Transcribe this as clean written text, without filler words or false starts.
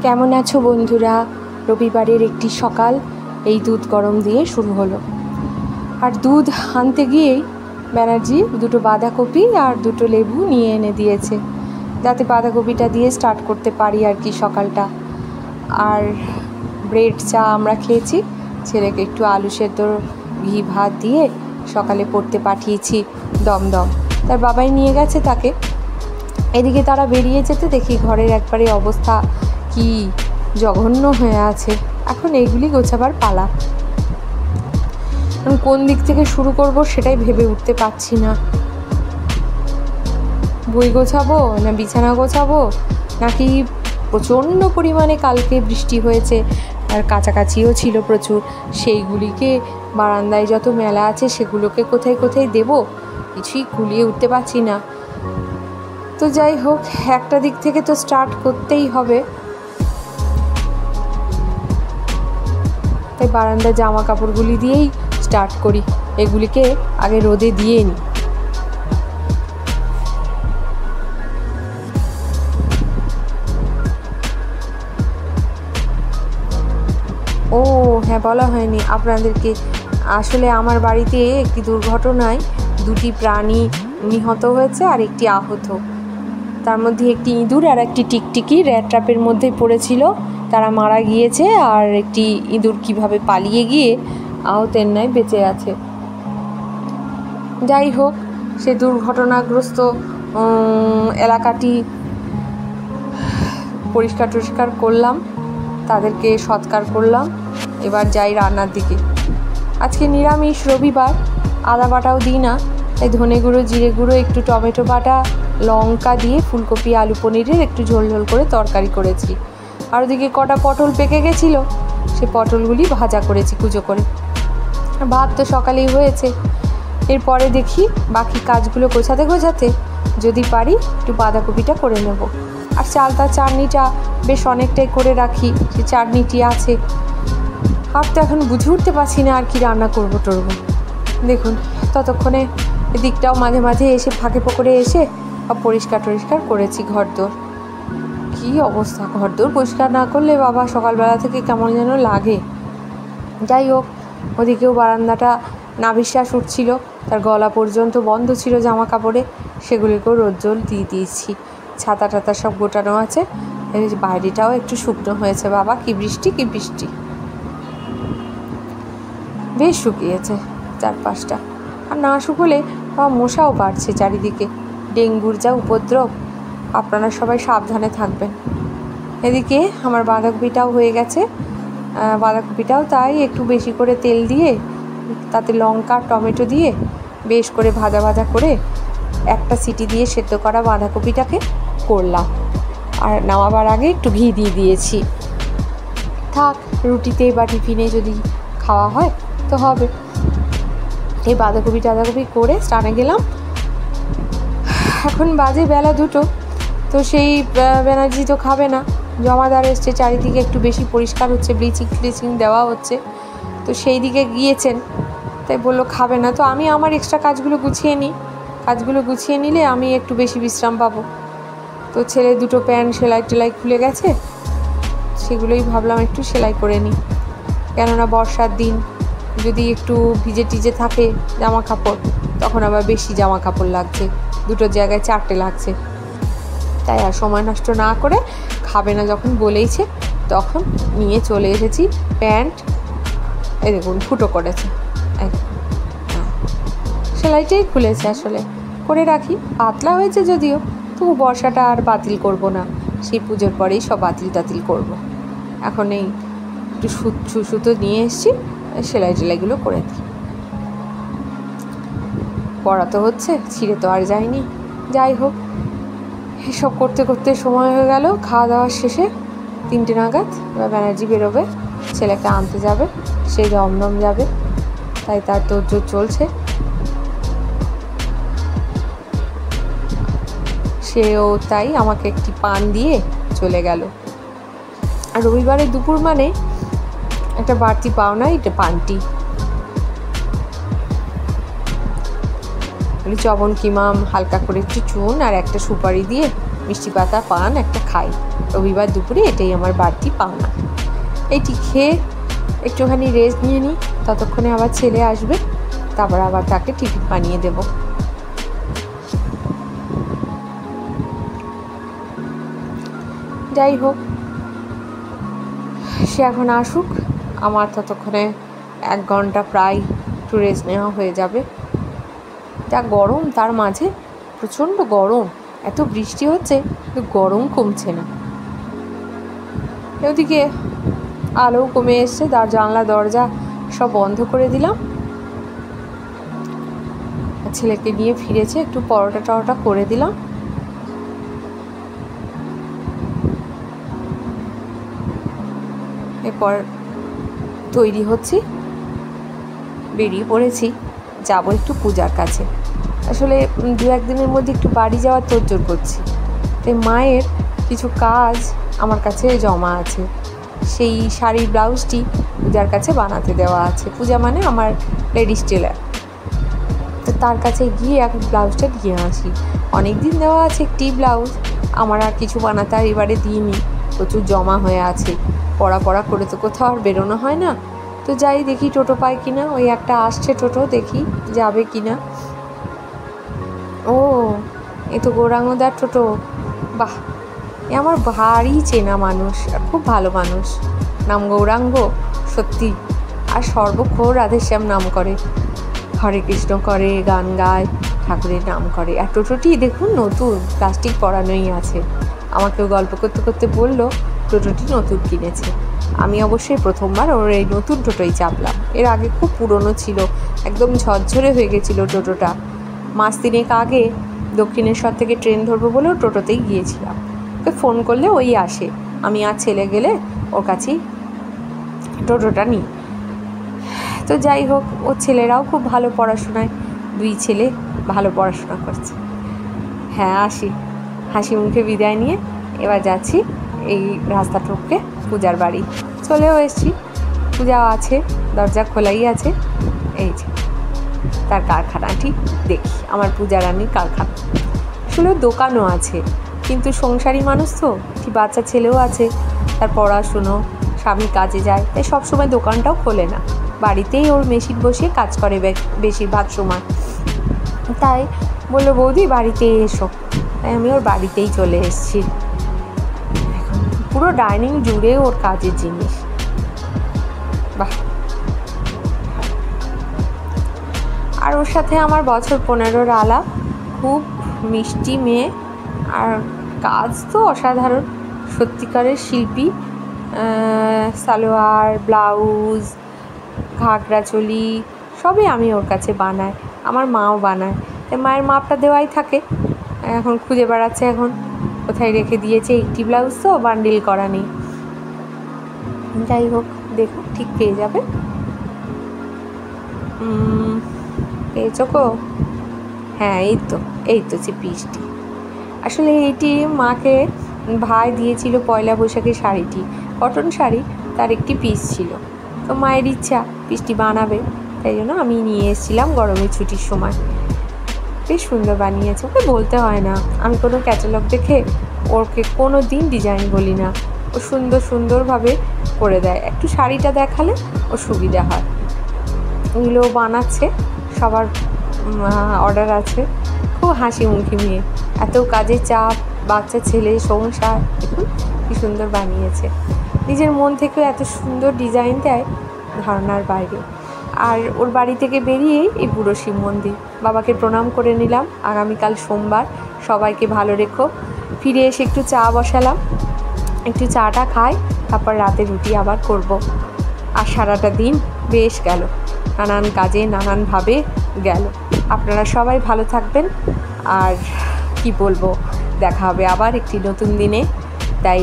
কেমন আছো বন্ধুরা? রবিবারের একটি সকাল এই দুধ গরম দিয়ে শুরু হলো। আর দুধ আনতে গিয়েই ব্যানার্জি দুটো বাঁধাকপি আর দুটো লেবু নিয়ে এনে দিয়েছে, যাতে বাঁধাকপিটা দিয়ে স্টার্ট করতে পারি আর কি সকালটা। আর ব্রেড চা আমরা খেয়েছি, ছেলেকে একটু আলু সেদ্ধ ঘি ভাত দিয়ে সকালে পড়তে পাঠিয়েছি দমদম। তার বাবাই নিয়ে গেছে তাকে। এদিকে তারা বেরিয়ে যেতে দেখি ঘরের একবারে অবস্থা কি জঘন্য হয়ে আছে। এখন এইগুলি গোছাবার পালা। কোন দিক থেকে শুরু করব সেটাই ভেবে উঠতে পারছি না। বই গোছাবো না বিছানা গোছাবো, নাকি প্রচণ্ড পরিমাণে কালকে বৃষ্টি হয়েছে আর কাছাকাছিও ছিল প্রচুর, সেইগুলিকে বারান্দায় যত মেলা আছে সেগুলোকে কোথায় কোথায় দেব, কিছুই গুলিয়ে উঠতে পারছি না। তো যাই হোক, একটা দিক থেকে তো স্টার্ট করতেই হবে। তাই বারান্দার জামা কাপড়গুলি দিয়েই স্টার্ট করি, এগুলিকে আগে রোদে দিয়ে নিই। ও হ্যাঁ, বলা হয়নি আপনাদেরকে, আসলে আমার বাড়িতে একটি দুর্ঘটনায় দুটি প্রাণী নিহত হয়েছে আর একটি আহত। তার মধ্যে একটি ইঁদুর আর একটি টিকটিকি র্যাট ট্র্যাপের মধ্যে পড়েছিল, তারা মারা গিয়েছে। আর একটি ইঁদুর কিভাবে পালিয়ে গিয়ে আহতের ন্যায় বেঁচে আছে। যাই হোক, সে দুর্ঘটনাগ্রস্ত এলাকাটি পরিষ্কার করলাম, তাদেরকে সৎকার করলাম। এবার যাই রান্নার দিকে। আজকে নিরামিষ, রবিবার, আদা বাটাও দিই না, তাই ধনে গুঁড়ো, জিরে গুঁড়ো, একটু টমেটো বাটা, লঙ্কা দিয়ে ফুলকপি আলু পনিরের একটু ঝোল ঝোল করে তরকারি করেছি। আর ওদিকে কটা পটল পেকে গেছিলো, সে পটলগুলি ভাজা করেছি কুচো করে। ভাত তো সকালেই হয়েছে। এরপরে দেখি বাকি কাজগুলো গোছাতে যদি পারি একটু বাঁধাকপিটা করে নেব। আর চাটনিটা বেশ অনেকটাই করে রাখি, সে চাটনিটি আছে। আর তো এখন বুঝে উঠতে পারছি না আর কি রান্না করবো টরবো। দেখুন, ততক্ষণে এদিকটাও মাঝে মাঝে এসে ফাঁকে ফোকরে এসে পরিষ্কার করেছি ঘরদোর। কী অবস্থা, ঘরদোর পরিষ্কার না করলে বাবা সকালবেলা থেকে কেমন যেন লাগে। যাই হোক, ওদিকেও বারান্দাটা নাভিশ্বাস উঠছিল, তার গলা পর্যন্ত বন্ধ ছিল জামা কাপড়ে, সেগুলিকেও রোদ্জল দিয়ে দিয়েছি। ছাতা টাতা সব গোটানো আছে। বাইরেটাও একটু শুকনো হয়েছে। বাবা কি বৃষ্টি, বেশ শুকিয়েছে চারপাশটা। আর না শুকোলে মশাও বাড়ছে চারিদিকে, ডেঙ্গুর যা উপদ্রব। আপনারা সবাই সাবধানে থাকবেন। এদিকে আমার বাঁধাকপিটাও হয়ে গেছে। বাঁধাকপিটাও তাই একটু বেশি করে তেল দিয়ে, তাতে লঙ্কা টমেটো দিয়ে বেশ করে ভাজা করে একটা সিটি দিয়ে সেদ্ধ করা বাঁধাকপিটাকে করলাম। আর নামাবার আগে একটু ঘি দিয়ে দিয়েছি। থাক, রুটিতে বা টিফিনে যদি খাওয়া হয় তো হবে। এই বাঁধাকপি করে স্নানে গেলাম। এখন বাজে বেলা 2টো। তো সেই ব্যানার্জি তো খাবে না, জমাদার এসছে, চারিদিকে একটু বেশি পরিষ্কার হচ্ছে, ব্লিচিং দেওয়া হচ্ছে, তো সেই দিকে গিয়েছেন। তাই বললো খাবে না। তো আমি আমার এক্সট্রা কাজগুলো গুছিয়ে নিলে আমি একটু বেশি বিশ্রাম পাবো। তো ছেলে দুটো প্যান্ট সেলাই খুলে গেছে, সেগুলোই ভাবলাম একটু সেলাই করে নিই। কেননা বর্ষার দিন যদি একটু ভিজে টিজে থাকে জামা কাপড়, তখন আবার বেশি জামা কাপড় লাগছে, দুটো জায়গায় 4টে লাগছে। তাই আর সময় নষ্ট না করে, খাবে না যখন বলেইছে, তখন নিয়ে চলে এসেছি প্যান্ট। এই দেখুন ফুটো করেছে, সেলাইটাই খুলেছে। আসলে করে রাখি, পাতলা হয়েছে যদিও, তবু বর্ষাটা আর বাতিল করব না, সেই পুজোর পরেই সব বাতিল করব। এখন এই একটু সুতো নিয়ে এসেছি, সেলাইগুলো করে দিই। পড়া তো হচ্ছে, ছিঁড়ে তো আর যায়নি। যাই হোক, এসব করতে সময় হয়ে গেল। খাওয়া দাওয়ার শেষে 3টে নাগাদ এবার ব্যানার্জি বেরোবে, ছেলেকে আনতে যাবে, সেই দমদম যাবে, তাই তার তোড়জোড় চলছে। সেও তাই আমাকে একটি পান দিয়ে চলে গেল। আর রবিবারের দুপুর মানে একটা বাড়তি পাওনা, এটা পানটি। চবন কিমাম, হালকা করে একটু চুন আর একটা সুপারি দিয়ে মিষ্টি পাতা পান একটা খাই। রবিবার দুপুরে এটাই আমার বাড়তি পাওনা। এইটি খেয়ে একটুখানি রেস্ট নিয়ে নিই, ততক্ষণে আবার ছেলে আসবে, তারপর আবার তাকে টিফিন বানিয়ে দেব। যাই হোক, সে এখন আসুক, আমার ততক্ষণে 1 ঘন্টা প্রায় একটু রেস্ট নেওয়া হয়ে যাবে। যা গরম, তার মাঝে প্রচণ্ড গরম, এত বৃষ্টি হচ্ছে কিন্তু গরম কমছে না। ওদিকে আলোও কমে এসছে, জানলা দরজা সব বন্ধ করে দিলাম। ছেলেকে নিয়ে ফিরেছে, একটু পরোটা টরোটা করে দিলাম। এরপর তৈরি হচ্ছি, বেরিয়ে পড়েছি, যাব একটু পূজার কাছে। আসলে 2-1 দিনের মধ্যে একটু বাড়ি যাওয়ার তোড়জোড় করছি। তাই মায়ের কিছু কাজ আমার কাছে জমা আছে। সেই শাড়ির ব্লাউজটি পূজার কাছে বানাতে দেওয়া আছে। পূজা মানে আমার লেডিস টেলার, তো তার কাছে গিয়ে এখন ব্লাউজটা দিয়ে আসি। অনেক দিন দেওয়া আছে একটি ব্লাউজ, আমার আর কিছু বানাতে আর এবারে দিইনি, প্রচুর জমা হয়ে আছে। পড়া করে তো কোথাও আর বেরোনো হয় না। তো যাই দেখি টোটো পাই কিনা, ওই একটা আসছে টোটো, দেখি যাবে কিনা। ও, এ তো গৌরাঙ্গদার টোটো। বাহ, এ আমার ভারী চেনা মানুষ, আর খুব ভালো মানুষ। নাম গৌরাঙ্গ, সত্যি। আর সর্বক্ষণ রাধেশ্যাম নাম করে, হরে কৃষ্ণ করে, গান গায়, ঠাকুরের নাম করে। আর টোটোটি দেখুন নতুন, প্লাস্টিক পরানোই আছে। আমাকেও গল্প করতে করতে বলল টোটোটি নতুন কিনেছে। আমি অবশ্যই প্রথমবার ওর এই নতুন টোটোই চাপলাম। এর আগে খুব পুরনো ছিল, একদম ঝরঝরে হয়ে গেছিলো টোটোটা। 3 মাস আগে দক্ষিণেশ্বর থেকে ট্রেন ধরবো বলেও টোটোতেই গিয়েছিলাম। ওকে ফোন করলে ওই আসে, আমি আর ছেলে গেলে ওর কাছেই টোটোটা নিই। তো যাই হোক, ওর ছেলেরাও খুব ভালো পড়াশোনায়, 2 ছেলে ভালো পড়াশোনা করছে। হ্যাঁ, আসি, হাসি মুখে বিদায় নিয়ে এবার যাচ্ছি এই রাস্তা টপকে পূজার বাড়ি। চলেও এসছি, পূজাও আছে, দরজা খোলাই আছে। এই যে তার কারখানাটি দেখি, আমার পূজা রানীর কারখানা। আসলে দোকানও আছে, কিন্তু সংসারী মানুষ তো, কি বাচ্চা ছেলেও আছে, তার পড়াশুনো, স্বামী কাজে যায়, তাই সবসময় দোকানটাও খোলে না। বাড়িতেই ওর মেশিন বসিয়ে কাজ করে বেশিরভাগ সময়। তাই বললো বৌদি বাড়িতে এসো, তাই আমি ওর বাড়িতেই চলে এসেছি। পুরো ডাইনিং জুড়ে ওর কাজের জিনিস। বাহ। আর ওর সাথে আমার বছর 15 আলাপ, খুব মিষ্টি মেয়ে, আর কাজ তো অসাধারণ, সত্যিকারের শিল্পী। সালোয়ার, ব্লাউজ, ঘাগরা চলি সবই আমি ওর কাছে বানাই, আমার মাও বানায়। তাই মায়ের মাপটা দেওয়াই থাকে। এখন খুঁজে বেড়াচ্ছে, এখন কোথায় রেখে দিয়েছে। একটি ব্লাউজ তো বান্ডিল করা নেই। যাই হোক, দেখো ঠিক পেয়ে যাবে। পেয়েছো গো? হ্যাঁ, এই তো পিসটি। আসলে এইটি মাকে ভাই দিয়েছিল পয়লা বৈশাখের শাড়িটি, কটন শাড়ি, তার একটি পিস ছিল। তো মায়ের ইচ্ছা পিসটি বানাবে, তাই জন্য আমি নিয়ে এসেছিলাম গরমের ছুটির সময়। বেশ সুন্দর বানিয়েছে, ওকে বলতে হয় না। আমি কোনো ক্যাটালগ দেখে ওকে কোনো দিন ডিজাইন বলি না, ও সুন্দরভাবে করে দেয়। একটু শাড়িটা দেখালে ওর সুবিধা হয়। ওগুলো বানাচ্ছে, সবার অর্ডার আছে। খুব হাসি মুখি মেয়ে, এত কাজের চাপ, বাচ্চা ছেলে, সংসার, দেখুন কি সুন্দর বানিয়েছে। নিজের মন থেকেও এত সুন্দর ডিজাইন দেয়, ধারণার বাইরে। আর ওর বাড়ি থেকে বেরিয়েই এই বুড়ো শিব মন্দির। বাবাকে প্রণাম করে নিলাম। আগামীকাল সোমবার, সবাইকে ভালো রেখো। ফিরে এসে একটু চা বসালাম, একটু চাটা খাই, তারপর রাতে রুটি আবার করব। আর সারাটা দিন বেশ গেল, নানান কাজে নানানভাবে গেল। আপনারা সবাই ভালো থাকবেন, আর কি বলবো, দেখা হবে আবার একটি নতুন দিনে। তাই